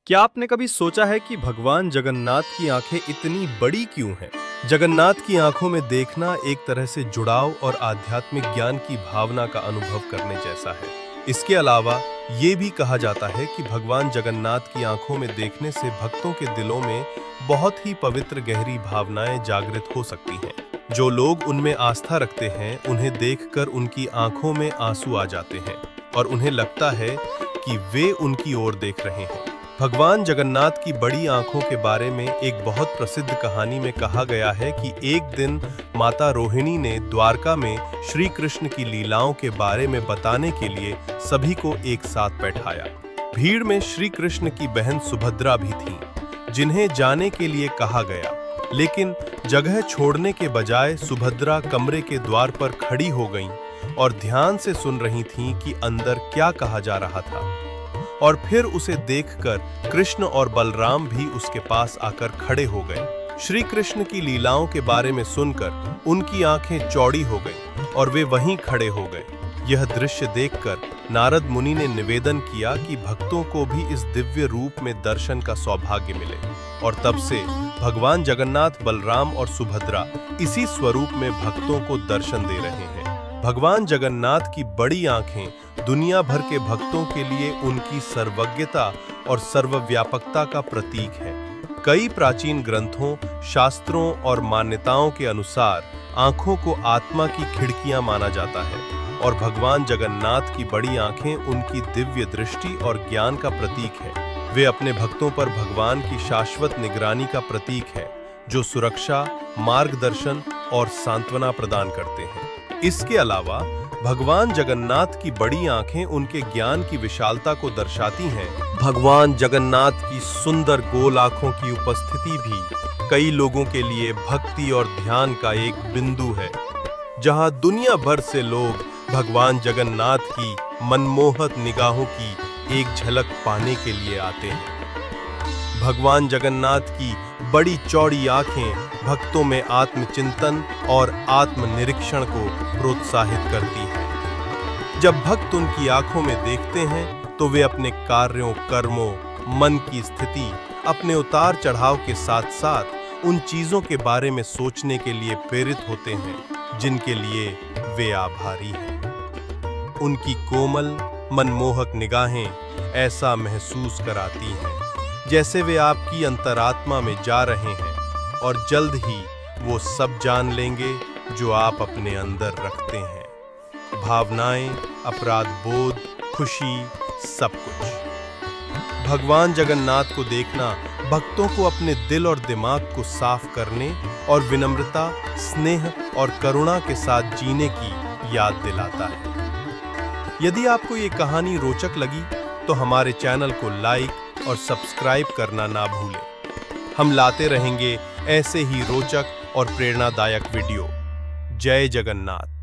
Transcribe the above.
क्या आपने कभी सोचा है कि भगवान जगन्नाथ की आंखें इतनी बड़ी क्यों हैं? जगन्नाथ की आंखों में देखना एक तरह से जुड़ाव और आध्यात्मिक ज्ञान की भावना का अनुभव करने जैसा है। इसके अलावा ये भी कहा जाता है कि भगवान जगन्नाथ की आंखों में देखने से भक्तों के दिलों में बहुत ही पवित्र गहरी भावनाएं जागृत हो सकती हैं। जो लोग उनमें आस्था रखते हैं, उन्हें देखकर उनकी आंखों में आंसू आ जाते हैं और उन्हें लगता है कि वे उनकी ओर देख रहे हैं। भगवान जगन्नाथ की बड़ी आंखों के बारे में एक बहुत प्रसिद्ध कहानी में कहा गया है कि एक दिन माता रोहिणी ने द्वारका में श्री कृष्ण की लीलाओं के बारे में बताने के लिए सभी को एक साथ बैठाया। भीड़ में श्री कृष्ण की बहन सुभद्रा भी थीं, जिन्हें जाने के लिए कहा गया, लेकिन जगह छोड़ने के बजाय सुभद्रा कमरे के द्वार पर खड़ी हो गईं और ध्यान से सुन रही थीं कि अंदर क्या कहा जा रहा था। और फिर उसे देखकर कृष्ण और बलराम भी उसके पास आकर खड़े हो गए। श्री कृष्ण की लीलाओं के बारे में सुनकर उनकी आंखें चौड़ी हो गईं और वे वहीं खड़े हो गए। यह दृश्य देखकर नारद मुनि ने निवेदन किया कि भक्तों को भी इस दिव्य रूप में दर्शन का सौभाग्य मिले, और तब से भगवान जगन्नाथ, बलराम और सुभद्रा इसी स्वरूप में भक्तों को दर्शन दे रहे हैं। भगवान जगन्नाथ की बड़ी आंखें दुनिया भर के भक्तों के लिए उनकी सर्वज्ञता और सर्वव्यापकता का प्रतीक है। कई प्राचीन ग्रंथों, शास्त्रों और मान्यताओं के अनुसार आंखों को आत्मा की खिड़कियां माना जाता है, और भगवान जगन्नाथ की बड़ी आंखें उनकी दिव्य दृष्टि और ज्ञान का प्रतीक है। वे अपने भक्तों पर भगवान की शाश्वत निगरानी का प्रतीक है, जो सुरक्षा, मार्गदर्शन और सांत्वना प्रदान करते हैं। इसके अलावा भगवान जगन्नाथ की बड़ी आंखें उनके ज्ञान की विशालता को दर्शाती हैं। भगवान जगन्नाथ की सुंदर गोल आंखों की उपस्थिति भी कई लोगों के लिए भक्ति और ध्यान का एक बिंदु है, जहां दुनिया भर से लोग भगवान जगन्नाथ की मनमोहक निगाहों की एक झलक पाने के लिए आते हैं। भगवान जगन्नाथ की बड़ी चौड़ी आंखें भक्तों में आत्मचिंतन और आत्मनिरीक्षण को प्रोत्साहित करती हैं। जब भक्त उनकी आंखों में देखते हैं तो वे अपने कार्यों, कर्मों, मन की स्थिति, अपने उतार चढ़ाव के साथ साथ उन चीजों के बारे में सोचने के लिए प्रेरित होते हैं जिनके लिए वे आभारी हैं। उनकी कोमल, मनमोहक निगाहें ऐसा महसूस कराती हैं जैसे वे आपकी अंतरात्मा में जा रहे हैं, और जल्द ही वो सब जान लेंगे जो आप अपने अंदर रखते हैं। भावनाएं, अपराध बोध, खुशी, सब कुछ। भगवान जगन्नाथ को देखना भक्तों को अपने दिल और दिमाग को साफ करने और विनम्रता, स्नेह और करुणा के साथ जीने की याद दिलाता है। यदि आपको ये कहानी रोचक लगी तो हमारे चैनल को लाइक और सब्सक्राइब करना ना भूलें। हम लाते रहेंगे ऐसे ही रोचक और प्रेरणादायक वीडियो। जय जगन्नाथ।